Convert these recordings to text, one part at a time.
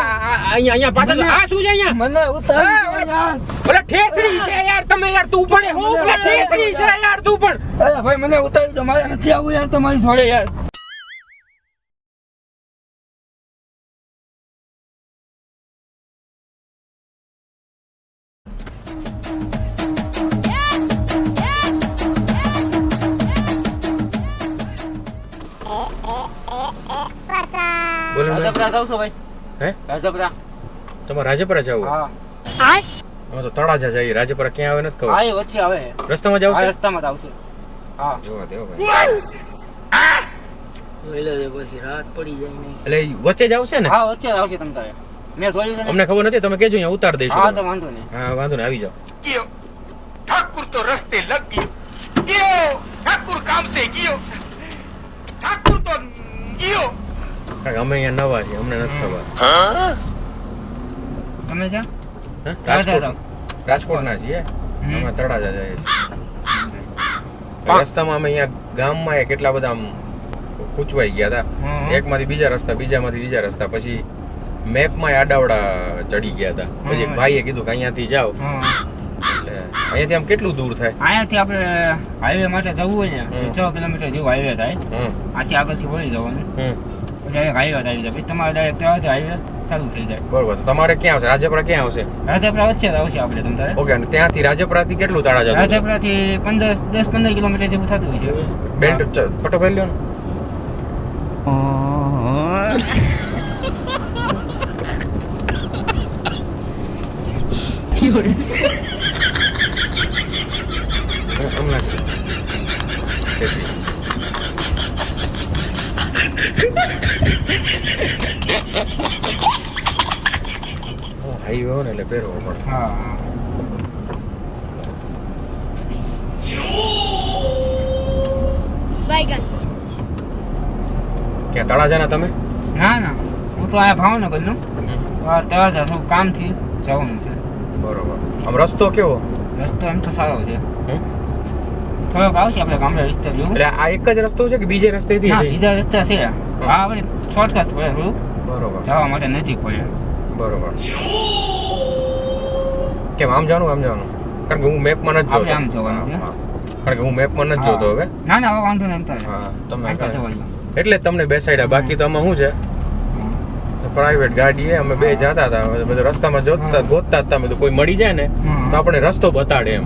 અહીંયા પાછળ આ શું છે અહીંયા મને ઉતારી દો યાર. ઓલા ઠેસડી છે યાર તમે યાર તું પણ હું ઓલા ઠેસડી છે યાર તું પણ અરે ભાઈ મને ઉતારી દો, મારે નથી આવું યાર તમારી જોડે યાર. બોલો ને. રાજપરા જાવ છો ભાઈ? હે રાજપરા? તમારે રાજપરા જવું હા અમે તો તળાજા જઈએ રાજપરા ક્યાં આવે નથી ખબર હા, એ વચ્ચે આવે. રસ્તામાં જાવ આ છે રસ્તામાં જ આવશે. હા જોવા દેવો ભાઈ પછી રાત પડી જાય નહીં. એટલે ઈ વચ્ચે જ આવશે ને હા વચ્ચે જ આવશે તમ તારે. મેં જોયું છે ને. અમને ખબર નથી તમે કેજો અહીંયા ઉતાર દઈશું હા તો વાંધો નહીં. હા વાંધો નહીં આવી જાઓ ગયો ઠાकुर तो रस्ते लग गयो ठाकुर काम से गयो ठाकुर तो गयो કારણ કે અમે અહીંયા નવા છીએ અમને નથી ખબર તમે છે હે? તળાજા રાજકોટ રાજકોટના છીએ અમે તળાજા જઈએ છીએ રસ્તામાં અમે અહીંયા ગામમાં કેટલા બધા આમ ખૂંચવાઈ ગયા હતા એકમાંથી બીજા રસ્તા બીજામાંથી ત્રીજા રસ્તા પછી મેપમાં આડાવડા ચડી ગયા હતા પછી એક ભાઈએ કીધું કે અહીંયાથી જાઓ હા. એટલે અહીંયાથી આમ કેટલું દૂર થાય અહીંયાથી આપણે હાઈવે માટે જવું હોય ને 6 કિલોમીટર જેવું હાઈવે થાય. હમ આથી આગળથી વળી જવાનું હમ ડાયરેક્ટ હાઈવે આવી જાય. પછી તમારે ડાયરેક્ટ તળાજા હાઈવે ચાલુ થઈ જાય. બરોબર તો તમારે ક્યાં આવશે રાજપરા ક્યાં આવશે રાજપરા વચ્ચે જ આવશે આપણે તમ તારે. ઓકે અને ત્યાંથી રાજપરાથી કેટલું તળાજા દૂર? રાજપરાથી 10-15 કિલોમીટર જેવું થતું હોય છે. બેલ્ટ પટો પહેરી લ્યો ને હમણાં હાઈવે હોય ને એટલે પહેરવો પડે હા ક્યાં તળાજાના તમે ના ના હું તો અહીંયા ભાવનગરનું તળાજા થોડું કામથી જવાનું છે. બરોબર આમ રસ્તો કેવો રસ્તો એમ તો સારો છે. હમ? થોડોક આવશે આપણે ગામડા વિસ્તાર જેવું. એટલે આ એક જ રસ્તો છે કે બીજે રસ્તેથી ના જઈએ? બીજા રસ્તા છે. હા આપણે શોર્ટકટ પડે થોડું બરોબર જવા માટે નજીક પડે. બરોબર કેમ આમ જવાનું કારણ કે હું મેપમાં નથી જોતો આપણે આમ જવાનું છે. હા. કારણ કે હું મેપમાં નથી જોતો હવે ના ના હવે વાંધો નહીં એમ થાય. હા તમે આટલા જવાનું. એટલે જ તમને બેસાડ્યા બાકી તો આમાં શું છે પ્રાઇવેટ ગાડી અમે બે જતા હતા બધું રસ્તામાં જોતા ગોતતા હતા અમે તો કોઈ મળી જાય ને તો આપણે રસ્તો બતાડે એમ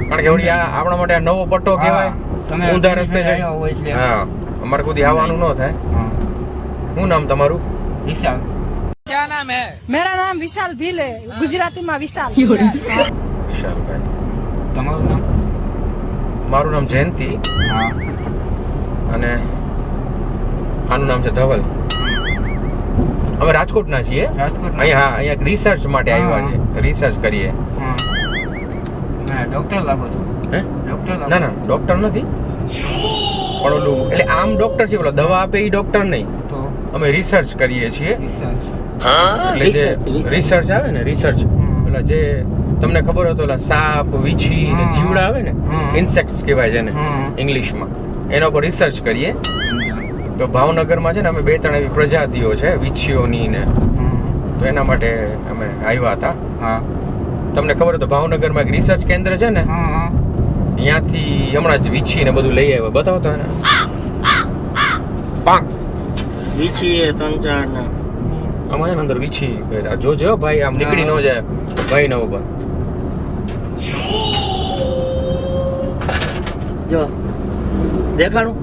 કારણ કે વળી આ આપણા માટે આ નવો પટ્ટો કહેવાય તમે ઊંધા રસ્તે છે આવ્યા હોય એટલે. હા અમારે કોઈ આવવાનું ન થાય હા. શું નામ તમારું વિશાલ. मेरा नाम विशाल भील है, गुजराती में विशाल. વિશાલભાઈ તમારું નામ? મારું નામ જયંતિ હા અને આનું નામ છે ધવલ અમે રાજકોટના છીએ રાજકોટ. અહીંયા હા અહીંયા રિસર્ચ માટે આવ્યા છે રિસર્ચ કરીએ હા ડોક્ટર લાગો છો? હે ડોક્ટર લાગો ના ના ડોક્ટર નથી પણ ઓલું એટલે આમ ડોક્ટર છે પેલો દવા આપે એ ડોક્ટર નહીં તો અમે રિસર્ચ કરીએ છીએ રિસર્ચ. એટલે જે રિસર્ચ આવે ને રિસર્ચ એટલે જે તમને ખબર હોય તો ઓલા સાપ વીછી ને હા. જીવડા આવે ને હા. ઇન્સેક્ટ્સ કહેવાય છે ને હા. ઇંગ્લિશમાં એના પર રિસર્ચ કરીએ તો ભાવનગરમાં છે ને અમે 2-3 એવી પ્રજાતિઓ છે વીછીઓની ને તો એના માટે અમે આવ્યા હતા હા તમને ખબર હોય તો ભાવનગરમાં એક રિસર્ચ કેન્દ્ર છે ને હા હા ત્યાંથી હમણાં જ વીછી ને બધું લઈ આવ્યા બતાવો તો એને વીછી એ 3-4 ના આમાં છે ને અંદર વીછી કર્યા જોજો ભાઈ આમ નીકળી ન જાય ભાઈ ન ઉપર જો દેખાણું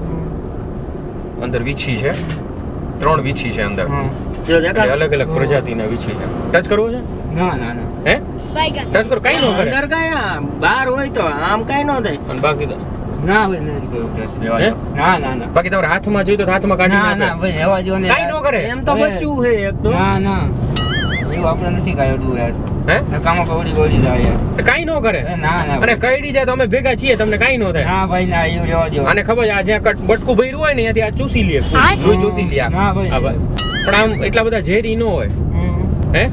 અંદર વીછી છે 3 વીછી છે અંદર હા. જો એટલે દેખાણું અલગ અલગ પ્રજાતિના વીછી છે ટચ કરવો છે ના ના ના હે ટચ કરો કઈ ન કરે અંદર કયા બહાર હોય તો આમ કઈ ન થાય. અને બાકી તો ના ભાઈ નથી કોઈ ઉદ્દેશ લેવા હે? દો. ના ના ના બાકી તમારે હાથમાં જોઈ તો હાથમાં કાઢી ના ના નાખે ભાઈ રહેવા દો ને કઈ ન કરે એમ તો બચ્ચું છે એક તો. ના ના એવું આપણે નથી કાંઈ અડવું યાર હે કામો કવડી જાય યાર. તો કઈ ન કરે એ ના ના અને કઈડી જાય તો અમે ભેગા છીએ તમને કઈ ન થાય ના ભાઈ ના એવું રહેવા દો. આને ખબર છે આ જ્યાં બટકું ભર્યું હોય ને ત્યાંથી આ ચૂસી લે લોહી ચૂસી લે આ. ના ભાઈ. હા ભાઈ પણ આમ એટલા બધા ઝેરી ન હોય હમ. હે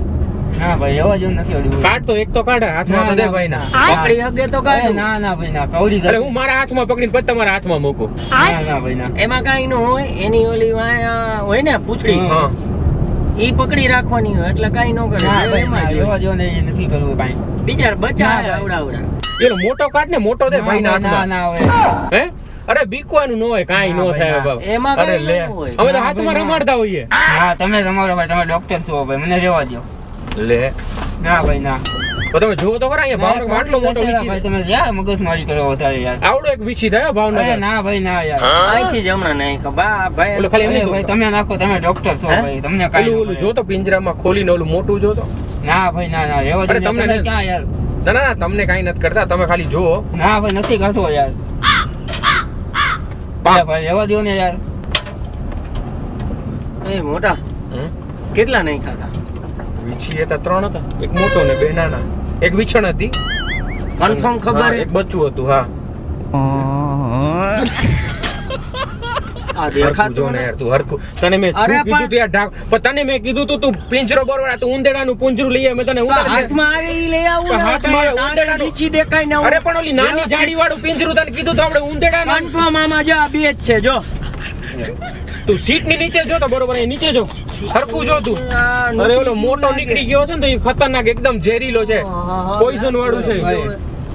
ના ભાઈ રહેવા જેવું નથી અડવું. કાઢ તો એક તો કાઢે હાથમાં તો દે ભાઈ ના પકડી હગે તો એ કાઢું. ના ના ભાઈ ના કવડી એટલે જાય. હું મારા હાથમાં પકડીને પછી તમારા હાથમાં મૂકું ના ના ભાઈ ના એમાં કઈ ન હોય એની ઓલી વાય હોય ને પૂંછડી હા ઈ પકડી રાખવાની હોય એટલે કાઈ ન કરે ના ભાઈ એમાં ના, જ રહેવા હોય. દ્યો ને, એ નથી કરવું કાંઈ. બીજા બચ્ચા ના, હે ભાઈ. આવડા એનો મોટો કાઢ ને મોટો દે ભાઈ ના ના હાથમાં ના હવે હે અરે બીકવાનું ન હોય કાંઈ ના ન ભાઈ, થાય ના. બાપ. એમાં અરે કાંઈ લે ન હોય. અમે તો ના હાથમાં ભાઈ, ના. રમાડતા હોઈએ હા તમે તમારો ભાઈ તમે ડોક્ટર છો ભાઈ મને રહેવા દ્યો. લે ના ભાઈ ના તો તમે જુઓ તો ખરા અહીંયા ભાવનગરમાં આટલો મોટો ભાઈ વીછી તમે યાર મગજમારી કરો વધારે યાર. આવડો એક વીછી થયો અરે ભાવનગર ના ભાઈ ના યાર. અહીંથી જ હમણાં નહીં ખબર ભાઈ ઓલો ખાલી એમ અરે નહીં ભાઈ કરતો. તમે નાખો તમે ડોક્ટર છો હે? ભાઈ તમને કાંઈ ઓલું ન ઓલું મળે. જો તો પિંજરામાં ખોલીને ઓલું મોટું જો તો ના ભાઈ ના ના રહેવા અરે દ્યો ને, તમને તમે નહીં. ક્યાં યાર. ના ના ના તમને કાંઈ નથી કરતા તમે ખાલી જુઓ ના ભાઈ નથી કાઢવો યાર. અરે ભાઈ રહેવા દ્યો ને યાર. એ મોટા હમ? કેટલા નહીં ખાતા વીછી હતા 3 હતા એક મોટો ને 2 નાના એક વીછણ હતી કન્ફર્મ ખબર હા, હે એક બચ્ચું હતું હા આ હરખું જો દેખાતું ને ને યાર તું હરખું તને મેં અરે શું કીધું તું યાર ઢાક પણ તને મેં કીધું તું પિંજરો બરોબર તું ઉંદેડાનું પુંજરું લઈ આવ મેં તને તો ઉંદેડા હાથમાં આવે ઈ લઈ આવું ને હાથમાં આવે, નાની ઉંદેડાનું. બીચી દેખાય ને અરે પણ ઓલી નાની જાડી વાળું પિંજરું તને કીધું તો આપણે ઉંદેડાનું કન્ફર્મ આમાં જો આ બે જ છે જો તું સીટ ની નીચે જો તો બરોબર અહીં નીચે જો હરખું જો તું આ અરે ઓલો મોટો નીકળી ગયો છે ને તો એ ખતરનાક એકદમ ઝેરીલો છે પોઈઝન વાળું છે ભાઈ,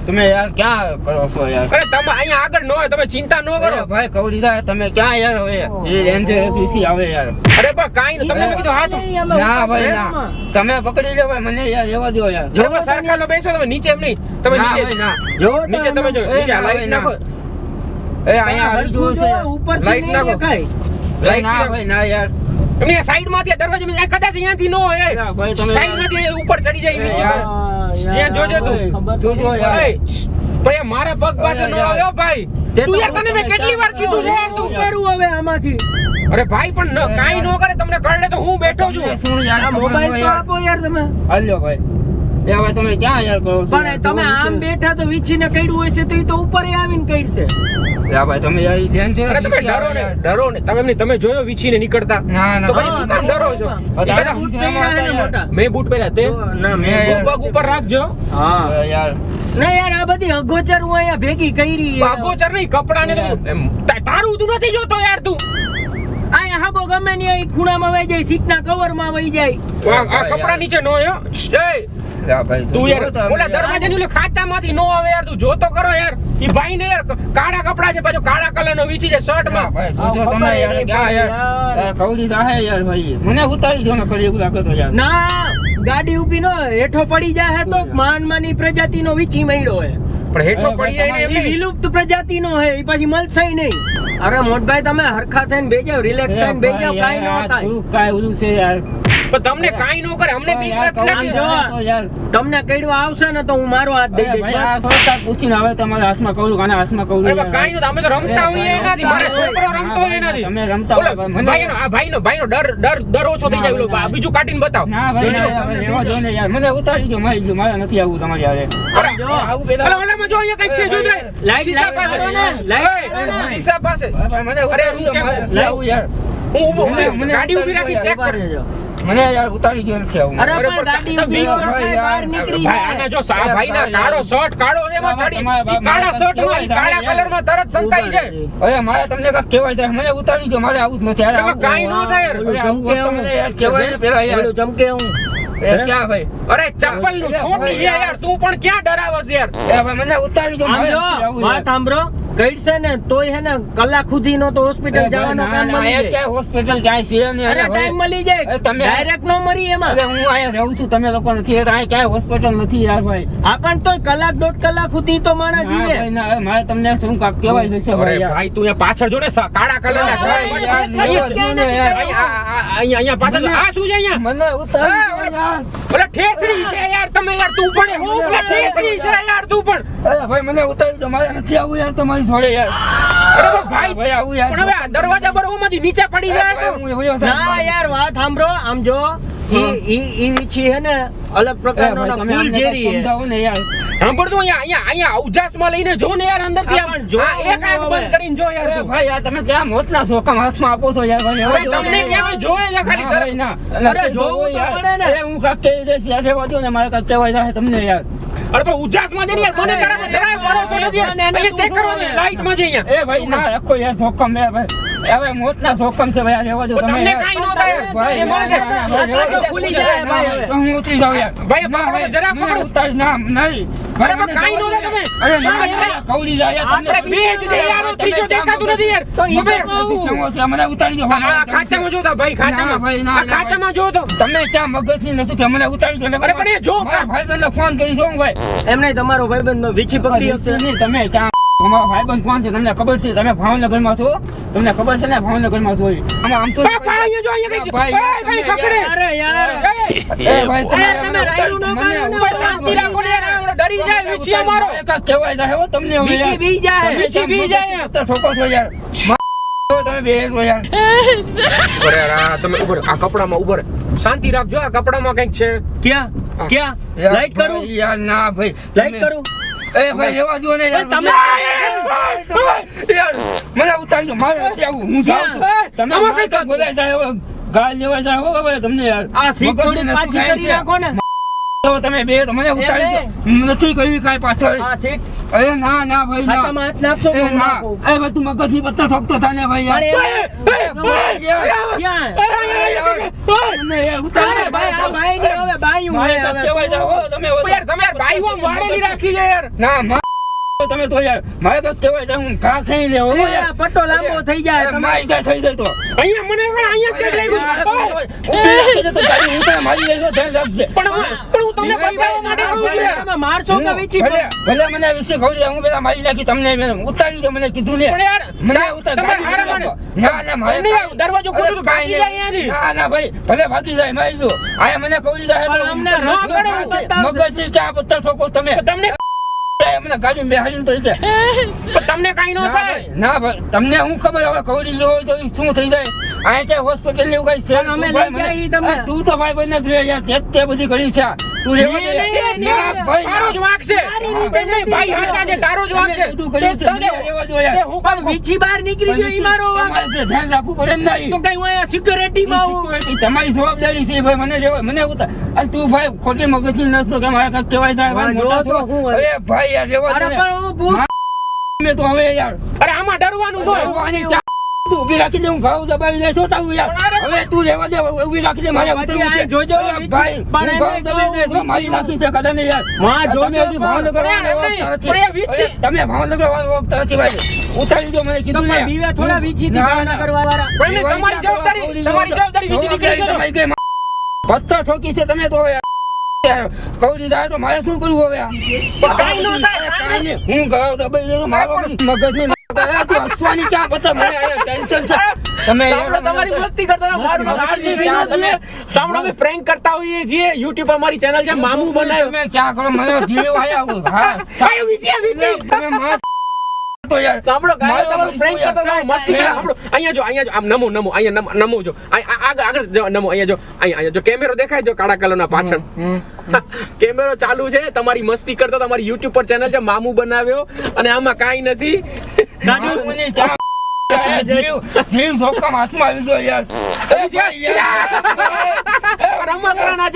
તમે યાર ક્યાં કરો છો યાર. અરે તમે અહીંયા આગળ ન હોય તમે ચિંતા ન કરો અરે ભાઈ કવરી સાહેબ, તમે ક્યાં યાર હવે એ ડેન્જરસ વિસી આવે યાર. અરે પણ કાંઈ નહીં તમને મેં કીધું હાથ ના ભાઈ ના તમે પકડી લો ભાઈ મને યાર રહેવા દો યાર. જો સરખા તો બેસો તમે નીચે એમ નહીં તમે ના નીચે ભાઈ, ના. જો નીચે તમે જો એ નીચે ના, લાઈટ ના. નાખો એ અહીંયા આવી ગયું છે. ઉપરથી લાઈટ નહીં નાખો. દેખાય લાઈટ ના ભાઈ ના યાર. એમની સાઈડ માંથી દરવાજા કદાચ અહીંયાથી ન હોય ના ભાઈ, તમે- સાઈડ માંથી ઉપર ચડી જાય નીચે યાર. જ્યાં જોજે તું. ખબર તો જોજો નહીં. યાર. ભાઈ ભાઈ મારા પગ પાસે ન યાર. આવ્યો ભાઈ તે તું તો યાર તને મેં કેટલી વાર કીધું છે યાર તું શું કરું હવે આમાંથી અરે ભાઈ પણ કાઈ ન કરે તમને કરડે તો હું બેઠો છું શું યાર આ મોબાઈલ તો આપો યાર તમે હાલ્યો ભાઈ. એ હવે તમે ક્યાં યાર કરો છો પણ તમે આમ બેઠા તો વીછીને કઈડું હશે તો ઈ તો ઉપર આવીને કઈડશે યા ભાઈ તમે યાર ડેન્જરસ અરે તમે ડરો ને ડરો ને તમે જોયો વીછીને નીકળતા ના ના તો ભાઈ શું કામ ડરો છો અરે એ બધા બૂટ પહેર્યા હે ને મોટા મેં બૂટ પહેર્યા તે ના મેં મેં તું પગ ઉપર રાખજો હા યાર ના યાર આ બધી અગોચર હું અહીંયા ભેગી કરી આગોચર નહીં કપડા ને તારું તું નથી જોતો યાર તું અહીંયા હાગો ગમે ને અહીં ખૂણામાં વહી જાય સીટના કવરમાં વહી જાય આ કપડા નીચે નો હે એ યા ભાઈ તું યાર જોવો તમે ઓલા યાર. દરવાજાની ઓલી ખાંચામાંથી નો આવે યાર તું જોતો કરો યાર ઈ ભાઈ ને યાર કાળા કપડા છે પાછો કાળા કલરનો વીચી છે શર્ટ યા માં ભાઈ જોજો આ તમે ખબર યાર નહીં ક્યાં યાર. યાર કવરી જાહે યાર ભાઈ મને ઉતારી દો ને કરી એવું લાગે તો યાર ના ગાડી ઊભી નો હેઠો પડી જાય તો માનમાની પ્રજાતિનો વીછી મળ્યો હે પણ હેઠો અરે પડી જાય ને એ એમ વિલુપ્ત પ્રજાતિનો હે એ પછી મળશે નહીં અરે મોટભાઈ તમે હરખા થઈને બેજાવ રિલેક્સ થઈને બેજાવ કાઈ ન થાય કાઈ ઓલું છે યાર પણ તમને કાઈ નો કરે અમને બીક યાર, નથી કવરી લાગી જો. જાહે તો યાર તમને કઈડવા આવશે ને તો હું મારો હાથ દઈ અરે દઈશ ભાઈ, આ થોડુંક કાંઈક પૂછીને હવે તમારા હાથમાં કવરું કાના હાથમાં કવરું અરે યાર. કાઈ નો અમે તો રમતા હોઈએ એનાથી મારા છોકરો રમતો હોય એનાથી તમે રમતા હોય, ઓલા મને- ભાઈનો આ ભાઈનો ડર ઓછો થઈ જાય ઓલો ના, ના. બીજું કાઢીને બતાવ ના ભાઈ જોજો. ના, હવે રહેવા દો ને યાર મને ઉતારી દો મારી દો મારે નથી આવવું તમારી હારે. અરે, જો. આવું પેલા અલા, ઓલામાં જો અહીંયા કંઈક છે જોજો લાઈટ, શીશા લાઈટ પાસે મારો ને, લાઈટ ઓય, મારો ને. શીશા પાસે ભાઈ, મને અરે, ઉતારી દો હું કેમ- મારે નથી આવવું યાર હું ઊભો મને ગાડી ઊભી રાખી ચેક ઉભા કર રહેજો. મને યાર ઉતારી દો નથી આવવું અરે અરે, પણ પણ ગાડી તો ઊભી બીક ન થાય, બહાર નીકળી ભાઈ આના જાય જો સા ભાઈના કાળો શર્ટ કાળો એમાં ચડી ઈ કાળા શર્ટમાં ઈ કાળા કલરમાં તરત સંતાઈ જાય અરે મારે તમને કાંઈક કહેવાય છે મને ઉતારી દો મારે આવું જ નથી યાર એમાં કાંઈ ન થાય યાર. અરે, આવું હોત તો મને યાર કહેવાય ને પેલા યાર ઓલું ચમકે હું એ ક્યાં ભાઈ અરે ચપ્પલ નું છોટી છે યાર તું પણ ક્યાં ડરાવસ યાર એ ભાઈ મને ઉતારી દો આમ મારે જો નથી આવવું વાત યાર. સાંભળો કઈડશે ને તોય હે ને કલાક સુધી નો તો હોસ્પિટલ જવાનો ના, કામ ના, મળી એ જાય ક્યાંય હોસ્પિટલ ક્યાંય છે નહીં. અરે અરે ભાઈ, ટાઈમ મળી જાય અરે તમે- ડાયરેક્ટ નો મરી એમાં અરે હું અહીંયા રહું છું તમે લોકો નથી રહેતા અહીંયા ક્યાંય હોસ્પિટલ નથી યાર ભાઈ આ પણ તોય કલાક દોઢ કલાક સુધી તો માણસ ના જીવે ભાઈ, ના, મારે તમને શું કાંક કહેવાય જશે અરે ભાઈ યાર. ભાઈ તું અહીંયા પાછળ જો ને કાળા કલરના અરે શર્ટ યાર, અહીંયા રહેવા દો ને યાર. અહીંયા પાછળ આ શું છે અહીંયા મને ઉતારી દો યાર. ઓલા ઠેસડી છે યાર તમે યાર તું પણ હું પેલા ઠેસડી છે યાર તું પણ અરે ભાઈ મને ઉતારી દો મારે નથી આવવું યાર તમારી જોડે યાર. અરે પણ ભાઈ ભાઈ આવું યાર. પણ હવે આ દરવાજા બરોબરમાંથી નીચે પડી જાય તો હું વયો સાહેબ. ના યાર વાત સાંભળો આમ જો ઈ વીછી હે ને અલગ અરે પ્રકારનો ભાઈ, તમે ફૂલ અમને ઝેરી કાંઈક હે સમજાવો ને યાર. સાંભળતું અહીંયા ઉજાસમાં લઈને જો ને યાર અંદરથી હા, આમ પણ જો એક આંખ હવે. બંધ કરીને જો યાર અરે તું ભાઈ યાર તમે ક્યાં મોતના શોકમ હાથમાં આપો છો યાર ભાઈ. ભાઈ હવે જો તમને ને કેમ જોવે છે ખાલી ના સર ભાઈ, ના. અરે જોવું તો યાર. પડે ને. અરે હું કાંઈક કહી દઈશ યાર રહેવા દો ને મારે કાંઈક કહેવાય જાય તમને યાર. અરે પણ ઉજાસમાં જઈને યાર મને તારામાં જરાય ભરોસો નથી યાર. અહીંયા ચેક કરવા દે લાઈટમાં છે અહીંયા એ ભાઈ ના રાખો યાર શોકમ એ ભાઈ. હવે મોતના જોખમ છે ભાઈ, આ રહેવા દો તમે. તમને કાંઈ ન થાય. ભાઈ, એ મને ના, ના, ના, રહેવા દો. ખુલી જાય, ભાઈ, હવે. તો હું ઉતરી જાઉં યાર. ભાઈ, ના, પકડો, જરાક મને પકડો. ઉતારી ના, નહીં. અરે, મને કાંઈ ન થાય તમે. અરે ના યાર, કવડી જાય યાર, તમને આપણે બે જ છે યાર, ત્રીજો દેખાતું નથી યાર. તો ઈ ખબર? પછી ચમો છે, મને ઉતારી દો. આ ખાચામાં જો તો ભાઈ, ના, ખાચામાં. ભાઈ, ના, આ ના, ખાચામાં જો તો. તમે ક્યાં મગજની નથી કે મને ઉતારી દો. અરે, પણ એ જો. મારા ભાઈબંધને ફોન કરી શું ભાઈ? એમને તમારો ભાઈબંધ વીછી પકડી હશે. નહીં, તમે ક્યાં અમારો ભાઈબંધ કોણ છે તમને ખબર છે? તમે ભાવનગરમાં છો? તમને ખબર છે ને ભાવનગરમાં છો ઈ? આમ તો બાપા, અહીંયા જો, અહીંયા કઈ- ભાઈ, એ, કઈ પકડે. અરે યાર. એ, ભાઈ, તમે રાયડું ન પાડો ને, ભાઈ, શાંતિ રાખો ને યાર, આવડો ડરી જાય વીછી અમારો. કહેવાય જાય હો તમને હવે યાર. વીછી બી જાય, તમે વીછી બી જાય. તો ઠોકો છો યાર. તમે બે છો યાર. ઉભો રે, આ તમે ઉભો રે, આ કપડામાં ઉભો રે. શાંતિ રાખજો, આ કપડામાં કંઈક છે. ક્યાં ક્યાં યાર, લાઈટ કરું ભાઈ, યાર ના ભાઈ. લાઈટ તમે- કરું એ ભાઈ એવા જો ને યાર. તમે- યાર મને ઉતારજો, મારે નથી આવું. હું જાઉં છું. તમે આમાં મારે કઈ તો બોલાય જાય હવે. ગાળ લેવા જાય હો હવે તમને યાર. આ સીટ થોડી મગજને પાછી શું થાય કરી છે? નાખો ને. તો તમે બે તો મને ઉતારી દો. નથી કહ્યું કાંઈ પાછળ. આ સીટ અરે ના ના ભાઈ ના. ખાતામાં હાથ નાખશો એ તો હું ના. નાખું. એ ભાઈ તું મગજની પત્તા ઠોકતો થા ને ભાઈ યાર. ભાઈ, યાર. ક્યાં? તમને યાર ઉતારી દો. ભાઈ, આ ભાઈ ને હવે બાયું ભાઈ, હે તો હવે. કહેવાય જાય હો તમે હવે. યાર, તમે યાર બાયું આમ વાળેલી રાખી છે યાર. ના તમે તો યાર મારે તો કહેવાય જાય હું ઘા ખાઈ લેવો એ, આ પટ્ટો લાંબો થઈ જાય, અરે, તમે- મારી જાય થઈ જાય તો અહીંયા મને પણ અહીંયા જ કઈ લાગ્યું. તો ગાડી હું તને મારી લઈશ ધ્યાન રાખજે. પણ હું તમને બચાવવા માટે કહું છું યાર. તમે મારશો કે વીછી ભલે ભલે મને આ વિશે કહું છું, હું પેલા મારી નાખી તમને ઉતારી દો. મને કીધું ને પણ યાર, મને ઉતાર તમે ગાડી હારે લઈ મને- નાખો. ના ના મારે નહીં, કાંઈ- દરવાજો ખોલો તો અરે, ભાગી કાંઈ જાય અહીંયાથી. ના ના ભાઈ ભલે ભાગી જાય મારી દો. આયા મને કહી જાય પણ તો અમને ન ગળે હું બતાવશે. મગજની ચા પત્તા ઠોકો તમે. તમને મને ગાડી બેહાડીને તો ઈ કે પણ તમને કાંઈ ન ના થાય. ભાઈ, ના ભાઈ તમને હું ખબર હવે કવડી ગયો હોય તો ઈ શું થઈ જાય? આ ક્યાં હોસ્પિટલ ને એવું કઈ છે? પણ અમે તું ભાઈ લઈ જાય ઈ મને- તમને. આ તું તો ભાઈ બને જ રે યાર. તે બધી કરી છે આ. તું રહેવા દે. ના ભાઈ, તારો જ વાંક છે. એમ નહીં, ભાઈ હાચા છે, તારો જ વાંક છે. તમે બધું કર્યું છે. તે- તે- રહેવા દો યાર. તે હું પણ વીછી બહાર નીકળી ગયો ઈ મારો વાંક. તમારે છે, ધ્યાન રાખવું પડે ને નહીં. તો કઈ હું અહીંયા સિક્યોરિટીમાં આવું. ઈ તમારી જવાબદારી છે ભાઈ. મને રહેવા મને ઉતાર. અને તું ભાઈ ખોટી મગજની નસનો કે મારે કાંઈક કહેવાય જાય ભાઈ, હા, મોટા જો તો છો. હું અરે ભાઈ યાર રહેવા અરે દે ને. પણ હું ભૂત. મેં તો હવે યાર અરે આમાં ડરવાનું ન હોય. ભગવાનની ચા- તું ઊભી રાખી દે, હું ઘાવ દબાવી લેશો તારું યાર. હવે તું રહેવા દે, ઊભી રાખી દે, મારે પછી ઉતરવું આ છે. જોજો, અરે વીછી. ભાઈ, પણ હું એમને ઘાવ દબાવી કહું, દેશો, મારી નાખી છે કદાચ નહીં યાર. માં તમે જોજો હજી પણ. ભાવનગર પણ વાળા એમ નહીં, ઓળખતા નથી. પણ એ વીછી. અરે, તમે ભાવનગર વાળા ઓળખતા નથી ભાઈ. ઉતારી દો, મને કીધું ને. બીવે થોડા વીછીથી ના, કામ ના. કરવા વાળા. પણ એમને તમારી જવાબદારી, તમારી જવાબદારી વીછી નીકળી ગયો. તમારી કઈ પત્તા ઠોકી છે તમે તો યાર. કવડી જાય તો મારે શું કરવું હવે આ? પણ કાંઈ ન થાય. કાંઈ નહીં. હું ઘાવ દબાવી દેતો, મારો મગજની તું હસવાની ક્યાં પત્તા? મને અહીંયા ટેન્શન છે. તમે સાંભળો, તમારી મસ્તી કરતા હતા. મારું નામ આરજે વિનોદ છે. સાંભળો, અમે prank કરતા હોઈએ છીએ. YouTube પર અમારી ચેનલ છે, મામુ બનાવ્યો. તમે ક્યાં કરો? મને જીવ આયા. હા, આયો વીછી, આ વીછી. તમે માર તો યાર. સાંભળો, ગાયો મારો તમારું prank કરતા હતા, મસ્તી કરતા. સાંભળો, અહીંયા જો, અહીંયા જો, આમ નમો નમો, અહીંયા નમો જો. આગળ આગળ જો, નમો, અહીંયા જો, અહીંયા જો કેમેરો દેખાય જો, કાળા કલરના પાછળ કેમેરો ચાલુ છે. તમારી મસ્તી કરતા તમારી YouTube પર ચેનલ છે, મામુ બનાવ્યો. અને આમાં કાંઈ નથી. મને ચા- જીવ જોખમ હાથમાં આવી ગયો યાર. એ ભાઈ યાર. રમકડાના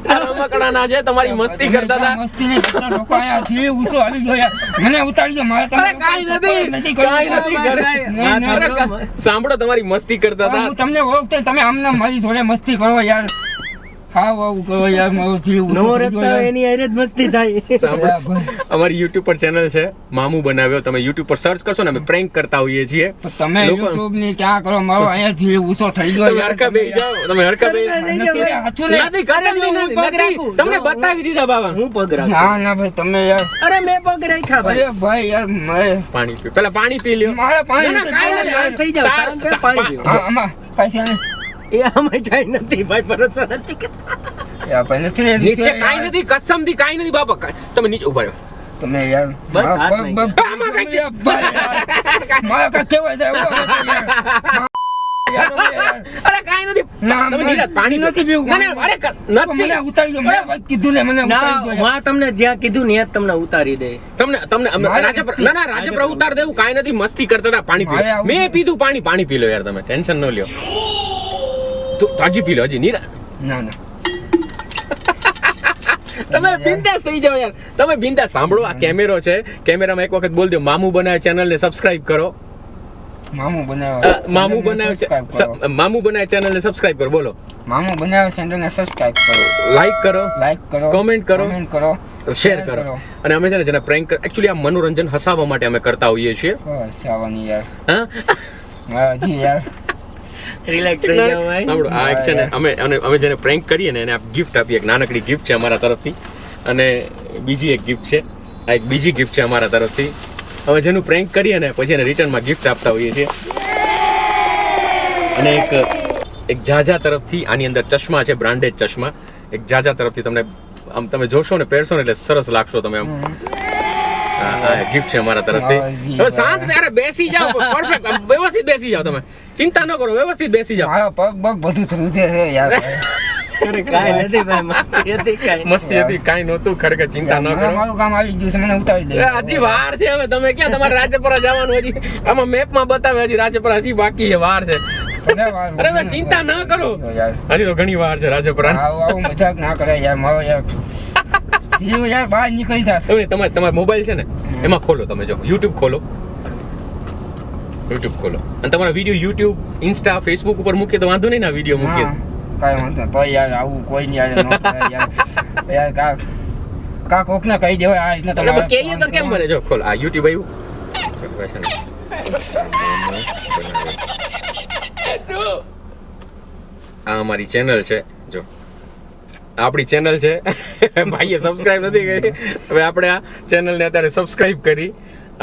રમકડાના છે, તમારી મસ્તી કરતા હતા. મસ્તી નહીં કરતા લોકો અહીંયા જીવ ઊંચો આવી ગયો યાર. મને ઉતારી દો, મારે અરે કાંઈ નથી, કાંઈ નથી કરે. નહીં, નહીં. અરે, સાંભળો, તમારી મસ્તી કરતા હતા. હું તમને ઓળખતો તમે આમને મારી જોડે મસ્તી કરો યાર. હા આવું કરો યાર. મારો જીવ ઊંચો થઈ ગયો યાર. એની હારે જ મસ્તી થાય. સાંભળો, અમારી YouTube પર ચેનલ છે, મામુ બનાવ્યો. તમે YouTube પર સર્ચ કરશો ને, અમે prank કરતા હોઈએ છીએ. તમે લોકો- YouTube ની ક્યાં કરો? મારો અહીંયા જીવ ઊંચો થઈ ગયો તમે યાર. હરખા બેહી જાઓ, તમે હરખા બેહી જાઓ. નથી, હાચું નહીં. નથી, કસમથી નથી. તમને બતાવી દીધા બાબા. હું પગ ના ના ભાઈ તમે યાર. અરે મેં પગ રાખ્યા અરે ભાઈ યાર મારે પાણી પી, પેલા પાણી પી લ્યો. મારે પાણી ના, ના, નથી કાંઈ પીવું નથી. યાર. શાંત થઈ જાઓ, પાણી પીવો. હા, આમાં પૈસા નહીં. એ આમાં કાંઈ નથી ભાઈ, ભરોસો નથી. યાર ભાઈ નથી ને, નીચે યાર. કાંઈ નથી, કસમથી કાંઈ નથી બાપા. તમે નીચે ઉભા રહો. તમે યાર બસ હાથ બ- નહીં. બ- આમાં કાંઈ યાર, ભાઈ યાર. મારે કાંઈ કહેવાય જાય એવું હવે તો યાર. યાર, હવે યાર. અરે કાંઈ નથી. ના, તમે નિરાંત પાણી નથી પીવો. પીવું. ના, ના, અરે મને નથી. ઉતારી દો. મેં ભાઈ કીધું ને મને ઉતારી દો યાર. માં તમને જ્યાં કીધું ને ત્યાં તમને ઉતારી દે. તમને તમને મારે રાજપર નથી. ના ના રાજપર ઉતાર દેવું કાંઈ નથી. મસ્તી કરતા હતા. પાણી મારે પીલો. આવું મેં નથી. પીધું પાણી. પાણી પી લો યાર, તમે ટેન્શન ન લ્યો. તો હજી પી લો, હજી નિરા. ના ના તમે બિંદાસ થઈ જાઓ યાર, તમે બિંદાસ. સાંભળો, આ કેમેરો છે, કેમેરામાં એક વખત બોલ દો, મામુ બનાવે ચેનલને સબસ્ક્રાઇબ કરો. મામુ બનાવે મામુ બનાવે મામુ બનાવે ચેનલને સબસ્ક્રાઇબ કરો. બોલો, મામુ બનાવે ચેનલને સબસ્ક્રાઇબ કરો, લાઈક કરો, લાઈક કરો, કોમેન્ટ કરો, શેર કરો. કરો. અને અમે છે ને જેને પ્રેન્ક એકચ્યુઅલી આ મનોરંજન હસાવવા માટે અમે કરતા હોઈએ છીએ. બસ સાવાની યાર. હા, હા જી યાર. રિલેક્સ થઈ જાઓ ભાઈ. સાંભળો, આ એક છે ને અમે જેને પ્રેન્ક કરીએ ને એને આ ગિફ્ટ આપીએ. એક નાનકડી ગિફ્ટ છે અમારા તરફથી, અને બીજી એક ગિફ્ટ છે, આ એક બીજી ગિફ્ટ છે અમારા તરફથી. અમે જેનું પ્રેન્ક કરીએ ને પછી એને રિટર્નમાં ગિફ્ટ આપતા હોઈએ છીએ. અને એક જાજા તરફથી આની અંદર ચશ્મા છે, બ્રાન્ડેડ ચશ્મા. એક જાજા તરફથી તમને આમ તમે જોશો ને, પહેરશો ને એટલે સરસ લાગશો તમે આમ. હા, ગિફ્ટ છે અમારા તરફથી. હવે શાંત ત્યારે બેસી જાઓ, પરફેક્ટ વ્યવસ્થિત બેસી જાઓ. તમે ચિંતા ન કરો, વ્યવસ્થિત બેસી જાઓ. મારા પગ બધું ધ્રુજે છે યાર. કાંઈ નથી ભાઈ, મસ્તી હતી કાંઈ. મસ્તી હતી, કાંઈ નહોતું. ખરેખર ચિંતા ન કરો. મારું કામ આવી ગયું છે, મને ઉતારી દે. હજી વાર છે. હવે તમે ક્યાં તમારે રાજપરા જવાનું? હજી આમાં મેપમાં બતાવે હજી રાજપરા હજી બાકી છે, વાર છે. અરે ભાઈ ચિંતા ન કરો, હજી તો ઘણી વાર છે રાજપરા. આવું મજાક ના કરે યાર, મારો યાર જીવ યાર બહાર નીકળી જાય. તમારો મોબાઈલ છે ને, એમાં ખોલો, તમે જો યુટ્યુબ ખોલો, યુટ્યુબ ખોલો, અને તમારા વિડીયો યુટ્યુબ, ઇન્સ્ટા, ફેસબુક ઉપર મૂકીએ તો વાંધો નહીં ને? વિડીયો મૂકીએ કાંઈ વાંધો નહીં. પણ યાર આવું કોઈ નહીં યાર, ન કરે યાર. યાર કા કોકને કહી દેવાય આ રીતના તમે તમારે. કહીએ તો કેમ બને? જો ખોલ, આ યુટ્યુબ આવ્યું. આ અમારી ચેનલ છે, જો આપણી ચેનલ છે. ભાઈએ સબસ્ક્રાઇબ નથી કરી, હવે આપણે આ ચેનલને અત્યારે સબસ્ક્રાઇબ કરી,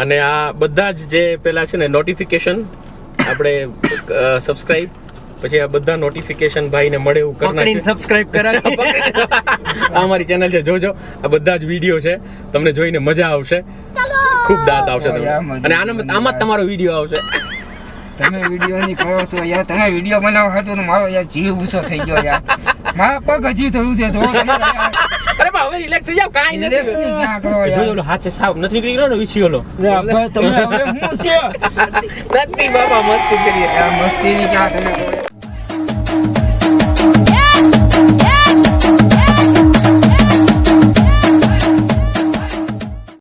અને આ બધા જ જે પેલા છે ને નોટિફિકેશન આપણે સબસ્ક્રાઇબ, પછી આ બધા નોટિફિકેશન ભાઈને મળે એવું કરી પકડીને સબસ્ક્રાઇબ કરાવી. આ અમારી ચેનલ છે, જોજો. આ બધા જ વિડીયો છે, તમને જોઈને મજા આવશે, ખૂબ દાંત આવશે તમને. અને આમાં જ તમારો વિડીયો આવશે. તમે વિડીયો ની કરો છો યાર, તમે વિડીયો બનાવો હતો તો મારો યાર જીવ ઊંચો થઈ ગયો યાર. મારા પગ હજી થયું છે. જો અરે બા, હવે રિલેક્સ થઈ જાવ, કાઈ નથી. ક્યાં કરો જો યાર. ઓલો હાથે સાવ નથી નીકળી ગયો ને વિસી ઓલો. ભાઈ તમે હવે હું છે નથી બાબા, મસ્તી કરીએ. યાર મસ્તી ની ક્યાં તમે કરો